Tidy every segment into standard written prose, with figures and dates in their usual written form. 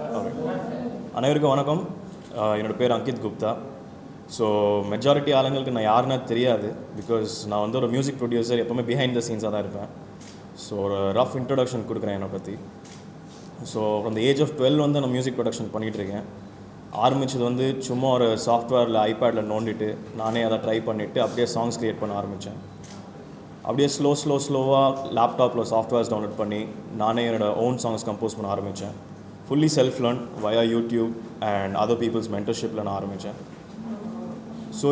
அனைவருக்கும் வணக்கம். என்னோடய பேர் அங்கித் குப்தா. ஸோ மெஜாரிட்டி ஆளுங்களுக்கு நான் யாருன்னா தெரியாது, பிகாஸ் நான் வந்து ஒரு மியூசிக் ப்ரொடியூசர், எப்போவுமே பிஹைண்ட் த சீன்ஸாக தான் இருப்பேன். ஸோ ஒரு ரஃப் இன்ட்ரொடக்ஷன் கொடுக்குறேன் என்னை பற்றி. So from the age of 12 வந்து நான் மியூசிக் ப்ரொடக்ஷன் பண்ணிகிட்ருக்கேன். ஆரம்பித்தது வந்து சும்மா ஒரு சாஃப்ட்வேரில் ஐபேடில் நோண்டிட்டு நானே அதை ட்ரை பண்ணிவிட்டு அப்படியே சாங்ஸ் க்ரியேட் பண்ண ஆரம்பித்தேன். அப்படியே ஸ்லோவாக லேப்டாப்பில் சாஃப்ட்வேர்ஸ் டவுன்லோட் பண்ணி நானே என்னோடய ஓன் சாங்ஸ் கம்போஸ் பண்ண ஆரம்பித்தேன். Fully self learn via YouTube and other peoples மென்டர்ஷிப்பில் நான் ஆரம்பித்தேன். ஸோ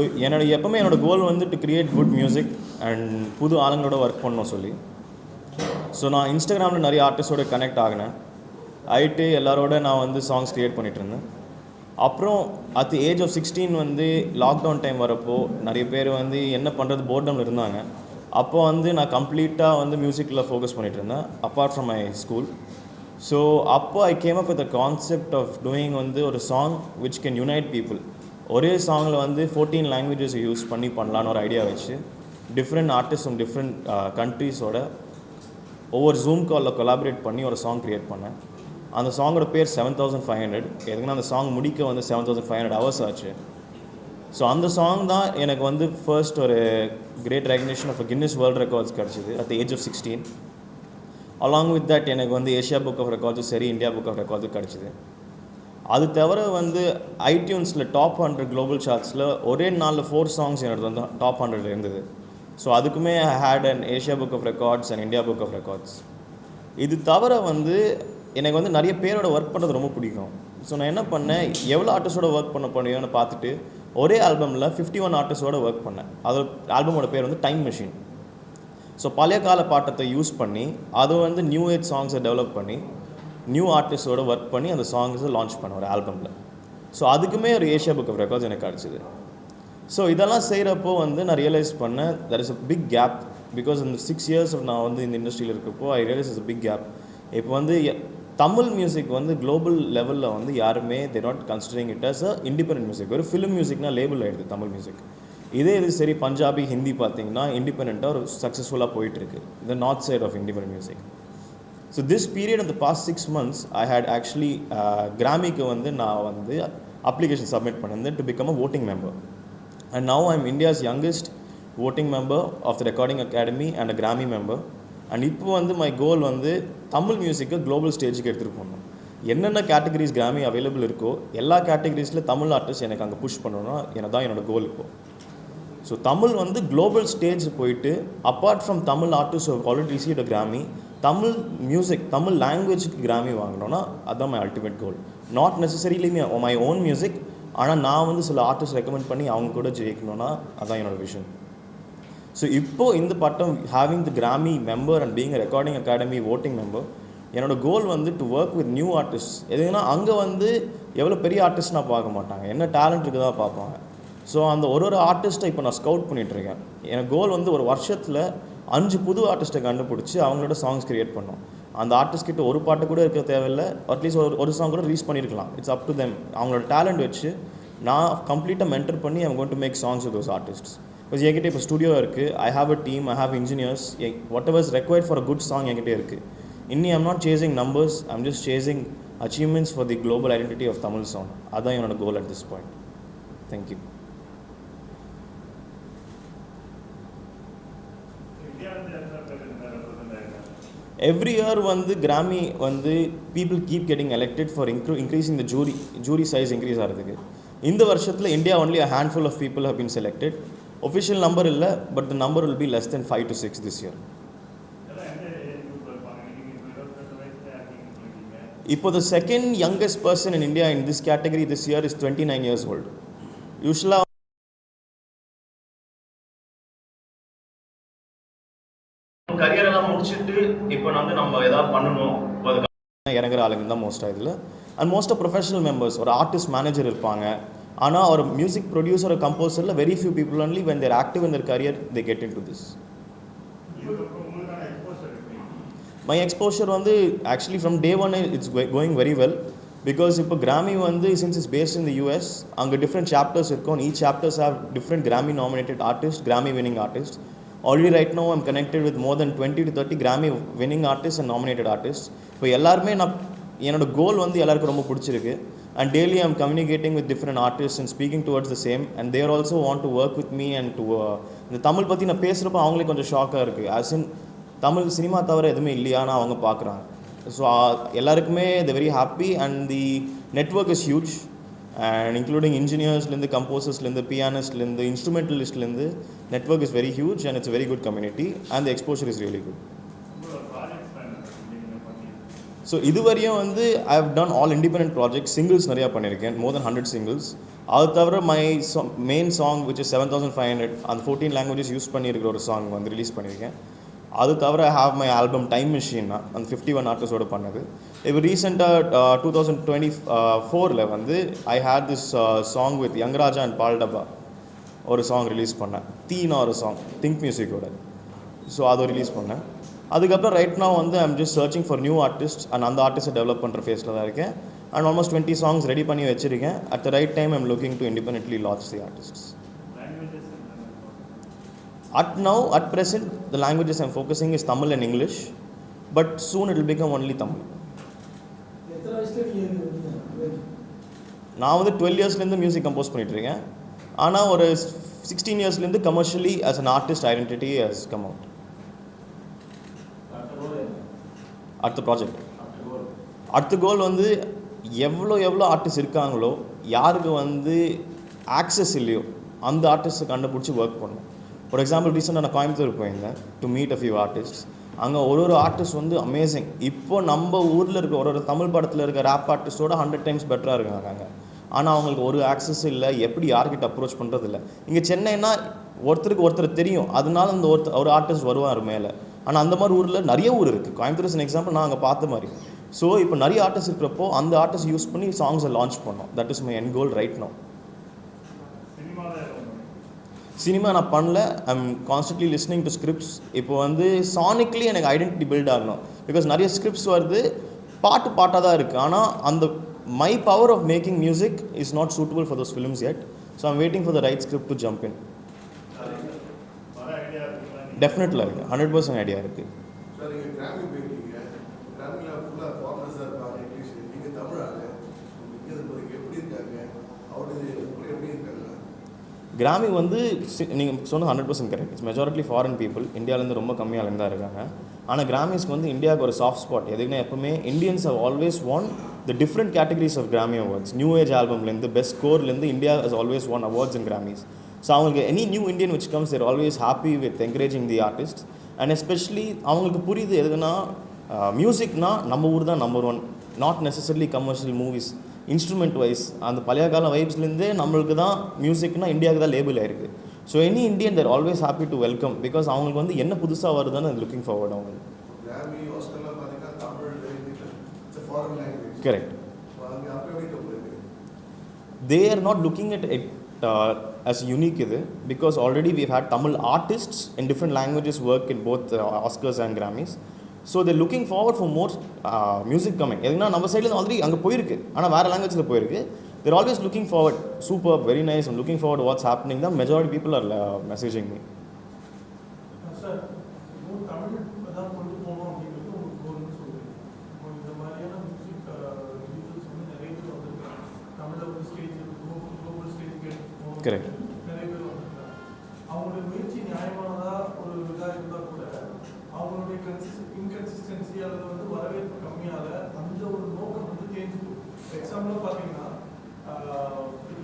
எப்போவுமே என்னோடய கோல் வந்து to create good music and புது ஆளுங்களோட ஒர்க் பண்ணணும் சொல்லி. ஸோ நான் இன்ஸ்டாகிராமில் நிறைய ஆர்டிஸ்டோட கனெக்ட் ஆகினேன். ஆகிட்டு எல்லாரோட நான் வந்து சாங்ஸ் க்ரியேட் பண்ணிகிட்டு இருந்தேன். அப்புறம் அட் தி ஏஜ் ஆஃப் 16 வந்து லாக்டவுன் டைம் வரப்போ நிறைய பேர் வந்து என்ன பண்ணுறது போர்டமில் இருந்தாங்க. அப்போ வந்து நான் கம்ப்ளீட்டாக வந்து மியூசிக்கில் ஃபோக்கஸ் பண்ணிகிட்டு இருந்தேன் apart from my school. So அப்போ I came up with the concept of doing வந்து ஒரு song which can unite people. ஒரே சாங்கில் வந்து 14 லாங்குவேஜஸ் யூஸ் பண்ணலான்னு ஒரு ஐடியா வச்சு டிஃப்ரெண்ட் ஆர்டிஸ்ட் ஃப்ரம் டிஃப்ரெண்ட் கண்ட்ரீஸோட ஒவ்வொரு ஜூம் காலில் கொலாபரேட் பண்ணி ஒரு சாங் க்ரியேட் பண்ணேன். அந்த சாங்கோட பேர் 7500. எதுக்குன்னா அந்த சாங் முடிக்க வந்து 7500 ஹவர்ஸ் ஆச்சு. ஸோ அந்த சாங் தான் எனக்கு வந்து ஃபர்ஸ்ட் ஒரு great recognition of Guinness World Records கிடச்சிது at the age of 16. Along with that எனக்கு வந்து ஏஷியா புக் ஆஃப் ரெக்கார்ட்ஸும் சரி, இந்தியா புக் ஆஃப் ரெக்கார்ட்ஸும் கிடச்சிது. அது தவிர வந்து ஐடியூன்ஸில் டாப் 100 குளோபல் சார்ட்ஸில் ஒரே நாளில் 4 சாங்ஸ் என்னோட வந்து டாப் 100 இருந்தது. ஸோ அதுக்குமே I had and Asia Book of Records and India Book of Records. இது தவிர வந்து எனக்கு வந்து நிறைய பேரோட ஒர்க் பண்ணுறது ரொம்ப பிடிக்கும். ஸோ நான் என்ன பண்ணேன், எவ்வளோ ஆர்டிஸ்டோட ஒர்க் முடியும்னு பார்த்துட்டு ஒரே ஆல்பமில் 51 ஆர்டிஸ்டோட ஒர்க் பண்ணேன். அது ஆல்பமோட பேர் வந்து டைம் மிஷின். ஸோ பழைய கால பாட்டத்தை யூஸ் பண்ணி அதை வந்து நியூ ஏஜ் சாங்ஸை டெவலப் பண்ணி நியூ ஆர்டிஸ்டோட ஒர்க் பண்ணி அந்த சாங்ஸை லான்ச் பண்ணேன் ஒரு ஆல்பமில். ஸோ அதுக்குமே ஒரு ஏஷியா புக் ஆஃப் ரெக்கார்ட்ஸ் எனக்கு கிடச்சிது. ஸோ இதெல்லாம் செய்கிறப்போ வந்து நான் ரியலைஸ் பண்ணேன் there is a big gap. Because இந்த 6 இயர்ஸ் நான் வந்து இந்த இண்டஸ்ட்ரியில் இருக்கப்போ I realise is a big gap. இப்போ வந்து தமிழ் மியூசிக் வந்து குளோபல் லெவலில் வந்து யாருமே they not considering it as a independent music. ஒரு ஃபிலிம் மியூசிக்னால் லேபிள் ஆகிடுது தமிழ் மியூசிக். இதே இது சரி பஞ்சாபி ஹிந்தி பார்த்தீங்கன்னா இண்டிபெண்ட்டாக ஒரு சக்ஸஸ்ஃபுல்லாக போயிட்டுருக்கு இந்த north side of independent music. So this period இந்த past 6 months I had actually கிராமிக்கு வந்து நான் வந்து அப்ளிகேஷன் சப்மிட் பண்ணியிருந்தேன் to become a voting member. And now I am India's youngest voting member of the Recording Academy and a Grammy member. And இப்போ வந்து my goal வந்து தமிழ் மியூசிக்கை global ஸ்டேஜுக்கு எடுத்துகிட்டு போகணும். என்னென்ன கேட்டகரிஸ் கிராமி அவைலபிள் இருக்கோ எல்லா கேட்டகரிஸில் தமிழ் ஆர்டிஸ்ட் எனக்கு அங்கே புஷ் பண்ணணும்னா தான் என்னோடய கோல் இப்போது. ஸோ தமிழ் வந்து குளோபல் ஸ்டேஜ் போயிட்டு apart from Tamil artist already received Grammy, Tamil music Tamil லாங்குவேஜுக்கு கிராமி வாங்கினோன்னா அதுதான் my ultimate goal. Not necessarily my own music, ஆனால் நான் வந்து சில ஆர்டிஸ்ட் ரெக்கமெண்ட் பண்ணி அவங்க கூட ஜெயிக்கணும்னா அதுதான் என்னோடய விஷன். ஸோ இப்போது இந்த பட்டம் having the Grammy member and being recording academy voting member, என்னோடய கோல் வந்து to work with new artist. எதுனா அங்கே வந்து எவ்வளோ பெரிய ஆர்டிஸ்ட் நான் பார்க்க மாட்டாங்க, என்ன டேலண்ட் இருக்குது தான் பார்ப்பாங்க. ஸோ அந்த ஒரு ஆர்டிஸ்ட்டை இப்போ நான் ஸ்கவுட் பண்ணிகிட்ருக்கேன். எனக்கு கோல் வந்து ஒரு வருஷத்தில் 5 புது ஆர்டிஸ்ட்டை கண்டுபிடிச்சி அவங்களோட சாங்ஸ் க்ரியேட் பண்ணோம். அந்த ஆர்டிஸ்ட் கிட்ட ஒரு பாட்டு கூட இருக்க தேவையில்லை, அட்லீஸ்ட் ஒரு சாங் கூட ரீச் பண்ணியிருக்கலாம். It's up to them. அவங்களோட டேலண்ட் வச்சு நான் கம்ப்ளீட்டாக மென்டர் பண்ணி I'm going to make songs with those artists. Because என்கிட்ட இப்போ ஸ்டுடியோ இருக்குது, I have a team, I have engineers, what is required for a good song என்கிட்ட இருக்குது. இன்னி I'm not chasing numbers, I'm just chasing achievements for the global identity of Tamil song. அதுதான் என்னோட goal at this point. Thank you. Every year வந்து Grammy வந்து people keep getting elected for increasing the jury size increase ஆகிறதுக்கு. இந்த வருஷத்தில் India only a handful of people have been selected. Official number இல்லை, but the number will be less than 5 to 6 this year. இப்போ the second youngest person in India in this category this year is 29 years old. யூஸ்வலாக career எல்லாம் முடிச்சுட்டு இப்போ வந்து நம்ம எதாவது பண்ணணும் இறங்குற ஆளுங்க தான் மோஸ்ட்டாக இதில். And most of professional members ஒரு ஆர்டிஸ்ட் மேனேஜர் இருப்பாங்க. ஆனால் ஒரு மியூசிக் ப்ரொடியூசர் கம்போசரில் very few people only when they're active in their career they get into this. My exposure வந்து actually from day one it's going very well. Because இப்போ Grammy வந்து since is based in the US, அங்கே different chapters இருக்கும். Each chapters have different Grammy nominated artist, Grammy winning artist. Already right now I'm connected with more than 20 to 30 Grammy winning artists and nominated artists. இப்போ எல்லாருமே நான் என்னோட கோல் வந்து எல்லாருக்கும் ரொம்ப பிடிச்சிருக்கு. And daily I'm communicating with different artists and speaking towards the same, and they also want to work with me and to இந்த தமிழ் பற்றி நான் பேசுகிறப்ப அவங்களே கொஞ்சம் ஷாக்காக இருக்குது. ஆஸ் இன் தமிழ் சினிமா தவிர எதுவுமே இல்லையான்னு அவங்க பார்க்குறாங்க. ஸோ எல்லாருக்குமே they very happy and the network is huge, and including இன்ஜினியர்ஸ்லேருந்து கம்போசர்ஸ்லேருந்து பியானிஸ்ட்லேருந்து இன்ஸ்ட்ருமெண்டலிஸ்ட்லேருந்து network is very huge and it's very good community and the exposure is really good. So இதுவரையும் வந்து I have done all independent project, singles நிறையா பண்ணியிருக்கேன், more than 100 singles. அது தவிர my main song which is 7500 அந்த 14 languages use பண்ணியிருக்கிற ஒரு song வந்து ரிலீஸ் பண்ணியிருக்கேன். அது தவிர I have my album Time Machine, அந்த 51 ஆர்டிஸ்டோடு பண்ணது. இப்போ ரீசெண்டாக 2024 வந்து I had this song with Yung Raja and Paal Dabba ஒரு சாங் ரிலீஸ் பண்ணேன், தீனா ஒரு சாங் திங்க் மியூசிக்கோட. ஸோ அதை ரிலீஸ் பண்ணேன். அதுக்கப்புறம் ரைட் நான் வந்து I'm just searching for new artist and அந்த ஆர்டிஸ்ட்டை டெவலப் பண்ணுற ஃபேஸில் தான் இருக்கேன். அண்ட் ஆல்மோஸ்ட் 20 சாங்ஸ் ரெடி பண்ணி வச்சுருக்கேன். At the right time I'm looking to independently launch the artists. At present, the languages I'm focusing is Tamil and English, but soon it will become only Tamil. நான் வந்து 12 இயர்ஸ்லேருந்து music compose பண்ணிட்டுருக்கேன். ஆனால் ஒரு 16 இயர்ஸ்லேருந்து commercially as an artist identity has come out. அடுத்த project, அடுத்த goal வந்து எவ்வளோ ஆர்டிஸ்ட் இருக்காங்களோ, யாருக்கு வந்து ஆக்சஸ் இல்லையோ அந்த ஆர்டிஸ்ட்டை கண்டுபிடிச்சி ஒர்க் பண்ணணும். ஃபார் எக்ஸாம்பிள் ரீசெண்டாக நான் கோயம்புத்தூர் போயிருந்தேன் to meet a few artists. அங்கே ஒரு ஆர்டிஸ்ட் வந்து அமேசிங். இப்போ நம்ம ஊரில் இருக்க ஒரு தமிழ் படத்தில் இருக்க ரேப் ஆர்டிஸ்ட்டோட 100 டைம்ஸ் பெட்டராக இருக்காங்க அங்கே. ஆனால் அவங்களுக்கு ஒரு ஆக்சஸ் இல்லை, எப்படி யார்கிட்ட அப்ரோச் பண்ணுறது இல்லை. இங்கே சென்னைனா ஒருத்தருக்கு ஒருத்தர் தெரியும், அதனால அந்த ஒரு ஆர்டிஸ்ட் வருவார் மேலே. ஆனால் அந்த மாதிரி ஊரில் நிறைய ஊர் இருக்குது. கோயம்புத்தூர் இஸ் எக்ஸாம்பிள் நான் அங்கே பார்த்த மாதிரி. ஸோ இப்போ நிறைய ஆர்டிஸ்ட் இருக்கிறப்போ அந்த ஆர்டிஸ்ட் யூஸ் பண்ணி சாங்ஸை லான்ச் பண்ணோம். தட் இஸ் மை என் கோல் ரைட் நவ். சினிமா நான் பண்ணல, I'm constantly listening to scripts. இப்போ வந்து சானிக்லி எனக்கு ஐடென்டிட்டி பில்ட் ஆகணும். பிகாஸ் நிறைய ஸ்கிரிப்ட்ஸ் வருது, பாட்டாக தான் இருக்குது. ஆனால் அந்த my power of making music is not suitable for those films yet. So I'm waiting for the right script to jump in. டெஃபினெட்லாக இருக்குது, 100% ஐடியா இருக்குது. கிராமி வந்து நீங்கள் சொன்னது 100% correct. It's majority foreign people, இந்தியாவிலேருந்து ரொம்ப கம்மியாக தான் இருக்காங்க. ஆனால் கிராமிஸ்க்கு வந்து இந்தியாவுக்கு ஒரு சாஃப்ட் ஸ்பாட் எதுக்குன்னா, எப்பவுமே Indians have always won the different categories of Grammy Awards. New age ஆல்பம்லேருந்து பெஸ்ட் ஸ்கோர்லேருந்து India has always won awards in Grammys. So அவங்களுக்கு any new Indian which comes they're always happy with encouraging the artist. And especially அவங்களுக்கு புரியுது எதுனா மியூசிக்னா நம்ம ஊர் தான் number 1, not necessarily commercial movies. Instrument wise அந்த பழைய கால வைப்ஸ்லேருந்தே நம்மளுக்கு தான் மியூசிக்னா இந்தியாவுக்கு தான் லேபிள் ஆயிருக்கு. So any Indian there always happy to welcome, because அவங்களுக்கு வந்து என்ன புதுசாக வருதுன்னு லுக்கிங் ஃபார்வர்ட். அவங்க correct. they are not looking at it as unique இது, because already we've had Tamil artists in different languages work in both Oscars and Grammys. So they're looking forward for more music coming. எதுனா நம்ம சைடில் already அங்கே போயிருக்கு, ஆனால் வேறு லாங்குவேஜில் போயிருக்கு. They're always looking forward. Super, very nice. I'm looking forward to what's happening. The majority people are messaging me. Sir, Tamil அதான் கொண்டு போகணும் அப்படிங்கிறது ஒரு கோல்னு சொல்லுவேன். இந்த மாதிரியான மியூசிக் ரிலீஜன்ஸ் வந்து நிறைய பேர் வந்திருக்காங்க. தமிழில் ஒரு ஸ்டேஜ் குளோபல் ஸ்டேஜ் கேட்டு கரெக்ட். நிறைய பேர் வந்திருக்காங்க. அவங்களுடைய முயற்சி நியாயமானதாக ஒரு இதாக இருந்தால் கூட அவங்களுடைய இன்கன்சிஸ்டன்சி அல்லது வந்து வரவேற்பு கம்மியால் அந்த ஒரு நோக்கம் வந்து தேஞ்சு போகும். எக்ஸாம்பிளாக பார்த்தீங்கன்னா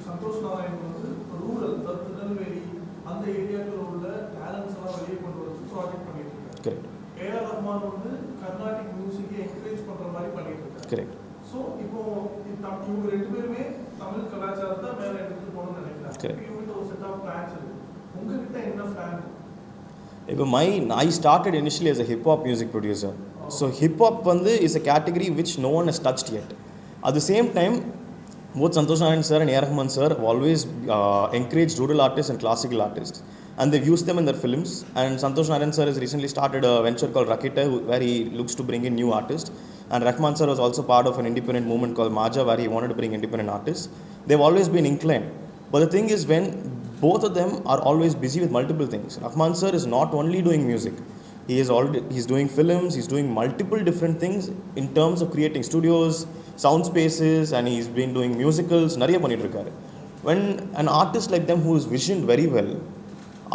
சந்தோஷ் நாராயண் வந்து ரூரல் திருநெல்வேலி அந்த ஏரியாக்களில் உள்ள டேலண்ட்ஸ் எல்லாம் வெளியே கொண்டு வந்து ப்ராஜெக்ட் பண்ணிட்டு இருக்காங்க. ஏஆர் ரஹ்மான் வந்து கர்நாடிக் மியூசிக்கை என்கரேஜ் பண்ணுற மாதிரி பண்ணிட்டு இருக்காங்க. ஸோ இப்போ இவங்க 2 பேருமே தமிழ் கலாச்சாரத்தை மேலே எடுத்துட்டு போகணும்னு நினைக்கிறாங்க. இவங்ககிட்ட ஒரு செட் ஆஃப் பிளான்ஸ் இருக்கு. உங்ககிட்ட என்ன plan? I started initially as a hip-hop music producer. So hip-hop is a category which no one has touched yet. At the same time, both Santosh Narayan sir and A.R. Rahman sir have always encouraged rural artists and classical artists, and they've used them in their films. And Santosh Narayan sir has recently started a venture called Rakita, where he looks to bring in new artists. And Rahman sir was also part of an independent movement called Maja, where he wanted to bring independent artists. They've always been inclined. But the thing is, when both of them are always busy with multiple things. Rahman sir is not only doing music. he's doing films, he's doing multiple different things in terms of creating studios, sound spaces, and he's been doing musicals, நிறைய பண்ணிட்டு இருக்காரு. When an artist like them who is visioned very well,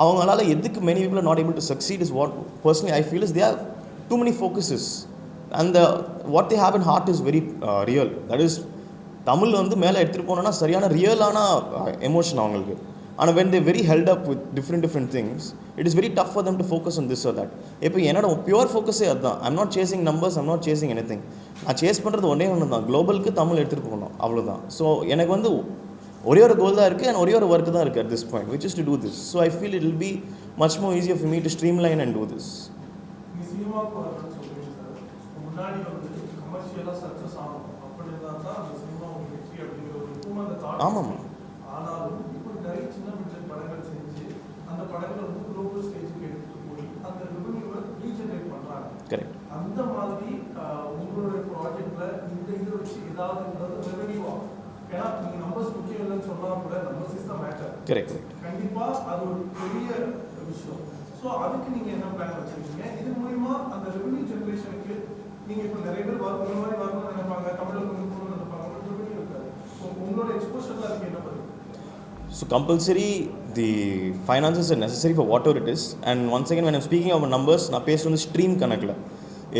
அவங்களால எதுக்கு many people are not able to succeed is what personally I feel is they have too many focuses, and what they have in heart is very real. That is, Tamil வந்து மேலே எடுத்துகிட்டு போனோன்னா சரியான ரியலான emotion அவங்களுக்கு. ஆனால் when they're very held up with different things, it is very tough for them to focus on this or that. இப்போ என்னோட pure ஃபோக்கஸே அதுதான். I'm not chasing numbers, I'm not chasing anything. நான் சேஸ் பண்ணுறது ஒன்றே ஒன்று தான், குளோபலுக்கு தமிழ் எடுத்துகிட்டு போகணும், அவ்வளோதான். ஸோ எனக்கு வந்து ஒரே ஒரு கோல் தான் இருக்குது, அண்ட் ஒரே ஒரு ஒர்க் தான் இருக்குது at this point, which is to do this. So I feel it will be much more easier for me to streamline and do this. சினிமாவுக்கு வரணும்னு சொல்லுவீங்க சார், முன்னாடி வந்து கமர்ஷியலாக சக்ஸஸ் ஆகும், அப்படி இருந்தால் தான் அந்த சினிமா உங்களுக்கு வெற்றி அப்படிங்கிற ஒரு எப்பவும் அந்த தாட். ஆமாம். ஆனாலும் இப்போ நிறைய சின்ன பட்ஜெட் படங்கள் செஞ்சு அந்த படங்கள் வந்து குளோபல் ஸ்டேஜுக்கு எடுத்துகிட்டு போய் அந்த ரெவன்யூவை ரீஜெனரேட் பண்ணுறாங்க. கரெக்ட். அந்த மாதிரி உங்களுடைய ப்ராஜெக்டில் இந்த இதை வச்சு ஏதாவது ரெவன்யூ ஆகும். ஏன்னா நீங்கள் நம்பர்ஸ் முக்கியம் இல்லைன்னு சொன்னால் கூட நம்பர்ஸ் இஸ் தான் மேட்டர். கரெக்ட். கண்டிப்பாக அது ஒரு பெரிய விஷயம். ஸோ அதுக்கு நீங்கள் என்ன பிளான் வச்சுருக்கீங்க? இது மூலிமா அந்த ரெவன்யூ ஜென்ரேஷனுக்கு நீங்கள் இப்போ நிறைய பேர் இந்த மாதிரி வரணும்னு நினைப்பாங்க, தமிழில் கொஞ்சம் போகணும்னு நினைப்பாங்க, ரெவன்யூ இருக்காது. ஸோ உங்களோட எக்ஸ்போஷரில் அதுக்கு என்ன பண்ணுங்க? So compulsory, the finances are necessary for whatever it is. And once again, when I'm speaking about numbers, நான் பேசுகிறது வந்து ஸ்ட்ரீம் கணக்கில்.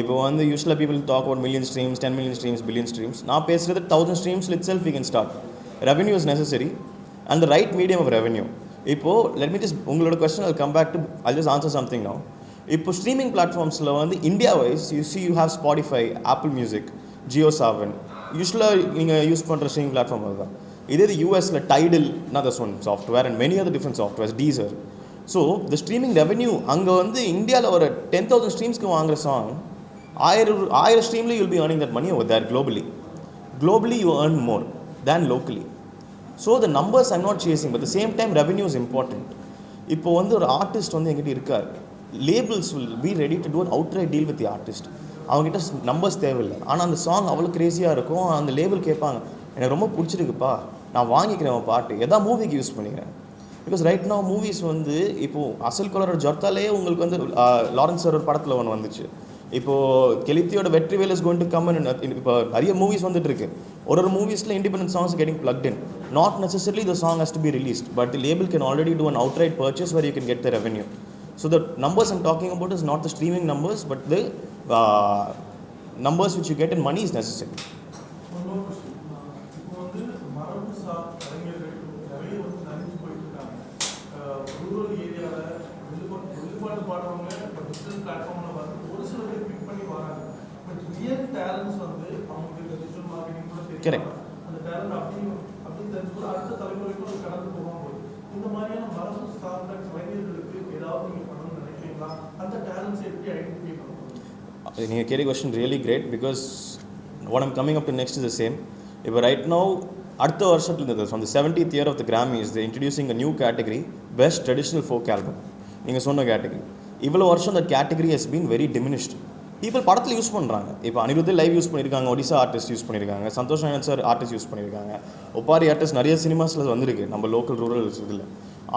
இப்போ வந்து யூஸ்வலாக people talk about million streams, 10 million streams, billion streams. நான் பேசுகிறது 1000 streams itself we can start. Revenue is necessary and the right medium of revenue. இப்போது let me just, உங்களோட question I'll come back to, I'll just answer something now. இப்போ streaming பிளாட்ஃபார்ம்ஸில் வந்து India wise you have Spotify, Apple Music, JioSaavn. யூஸ்வலாக நீங்கள் use பண்ணுற streaming platform அதுதான். இதே இது யூஎஸில் Tidel, another one software, and many other different softwares, Deezer. So the streaming revenue அங்கே வந்து இந்தியாவில் ஒரு 10,000 ஸ்ட்ரீம்ஸ்க்கு வாங்குகிற song 1000 ஸ்ட்ரீமில் you'll be earning that money over there globally. Globally you earn more than locally. So the numbers I'm not chasing, but at the same time revenue is important. இப்போ வந்து ஒரு artist வந்து எங்கிட்ட இருக்கார், labels will be ready to do an outright deal with the artist. அவங்ககிட்ட numbers தேவையில்லை, ஆனால் அந்த சாங் அவ்வளோ க்ரேஸியாக இருக்கும். அந்த லேபிள் கேட்பாங்க, எனக்கு ரொம்ப பிடிச்சிருக்குப்பா, நான் வாங்கிக்கிறேன் உன் பாட்டு, எதாவது மூவிக்கு யூஸ் பண்ணிக்கிறேன். பிகாஸ் ரைட் நவ் மூவிஸ் வந்து இப்போது அசல் கொலரோட ஜொர்த்தாலே உங்களுக்கு வந்து லாரன்ஸ் சார் ஒரு படத்தில் ஒன்று வந்துச்சு. இப்போது கெலித்தியோட Vetri Vel is going to come in. இப்போ நிறைய மூவிஸ் வந்துட்டு இருக்கு. ஒரு மூவிஸில் independent songs getting plugged in. Not necessarily the song has to be released, but the label can already do an outright purchase where you can get the revenue. So the numbers I'm talking about is not the streaming numbers, but the numbers which you get in money is necessary. இப்போ வந்து மரபு sir கலைஞர்கள் நிறைய வந்து நனைஞ்சு போயிட்டு இருக்காங்க. Rural ஏரியாவில் வெளிப்பாட்டு பாடுறவங்க இப்போ டிஜிட்டல் பிளாட்ஃபார்மில் வந்து ஒரு சில பேர் பிக் பண்ணி வராங்க. பட் ரியல் டேலண்ட்ஸ் வந்து அவங்களுக்கு இந்த டிஜிட்டல் மார்க்கெட்டிங் கூட தெரியும். அந்த டேலண்ட் அப்படி தெரிஞ்சு கூட அடுத்த தலைமுறைக்கு கடந்து போகும்போது இந்த மாதிரியான மரபு சார்ந்த கலைஞர்களுக்கு ஏதாவது நீங்கள் பண்ணணும்னு நினைக்கிறீங்களா? அந்த டேலண்ட்ஸை எப்படி ஐடென்டிஃபை பண்ண முடியும்? நீங்கள் கேட்ட question really great, because what I'm coming up to next is the same. இப்போ ரைட் நவ் அடுத்த வருஷத்துலேருந்து from the 70th year of the Grammys they introducing a new category, best traditional folk album. நீங்கள் சொன்ன category இவ்வளோ வருஷம் அந்த category has been very diminished. People படத்தில் use பண்ணுறாங்க. இப்போ அனிருத் லைவ் யூஸ் பண்ணியிருக்காங்க, ஒடிசா ஆர்டிஸ்ட் யூஸ் பண்ணியிருக்காங்க, Santosh Narayan sir artist use பண்ணியிருக்காங்க, ஒப்பாரி ஆர்டிஸ்ட் நிறைய சினிமாஸில் வந்திருக்கு நம்ம லோக்கல் ரூரல் இதில்.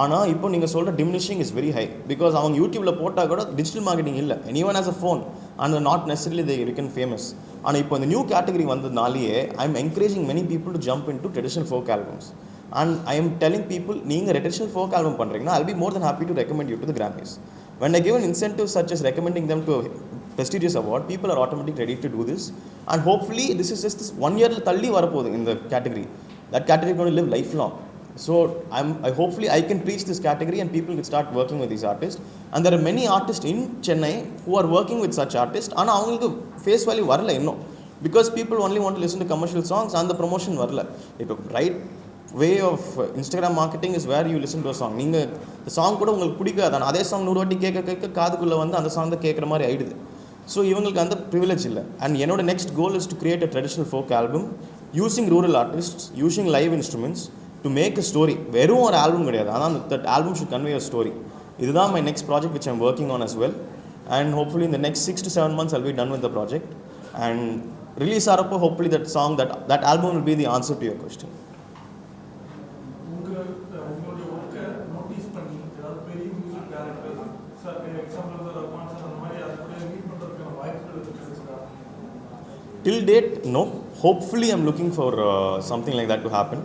ஆனால் இப்போ நீங்கள் சொல்கிற diminishing is very high, because அவங்க யூடியூப்பில் போட்டால் கூட டிஜிட்டல் மார்க்கெட்டிங் இல்லை. Anyone has a phone and not necessarily they become famous. ஆனால் இப்போ இந்த நியூ கேட்டகரி வந்ததுனாலேயே I am encouraging many people to jump into traditional folk albums. And I am telling people, நீங்கள் traditional folk album பண்ணுறீங்கன்னா I'll be more than happy to recommend you to the Grammys. When I give an incentive such as recommending them to a prestigious award, people are automatically ready to do this. And hopefully this is just this 1 year தள்ளி வரப்போகுது இந்த category. That category is going to live lifelong. So hopefully I can preach this category and people can start working with these artists. And there are many artists in Chennai who are working with such artists. ஆனால் அவங்களுக்கு face value வரல இன்னும், because people only want to listen to commercial songs and the promotion வரல. இப்போ right way of Instagram marketing is where you listen to a song. நீங்கள் இந்த song கூட உங்களுக்கு பிடிக்காது, ஆனால் அதே சாங் 100 வாட்டி கேட்க காதுக்குள்ளே வந்து அந்த சாங் தான் கேட்குற மாதிரி ஆயிடுது. ஸோ இவங்களுக்கு அந்த ப்ரிவிலேஜ் இல்லை. அண்ட் என்னோட next goal is to create a traditional folk album using rural artists, using live instruments to make a story. வெறும் ஒரு ஆல்பம் கிடையாது, ஆனால் that album should convey a story. இதுதான் my next project which I'm working on as well. And hopefully இந்த next 6 to 7 months I'll be done with the project. And release ஆகிறப்போ hopefully that song, that album will be the answer to your question. உங்களுடைய ஒர்க்கை notice பண்ணி ஏதாவது பெரிய music director sir example Rahman sir அந்த மாதிரி Till date, no. Hopefully, I'm looking for something like that to happen.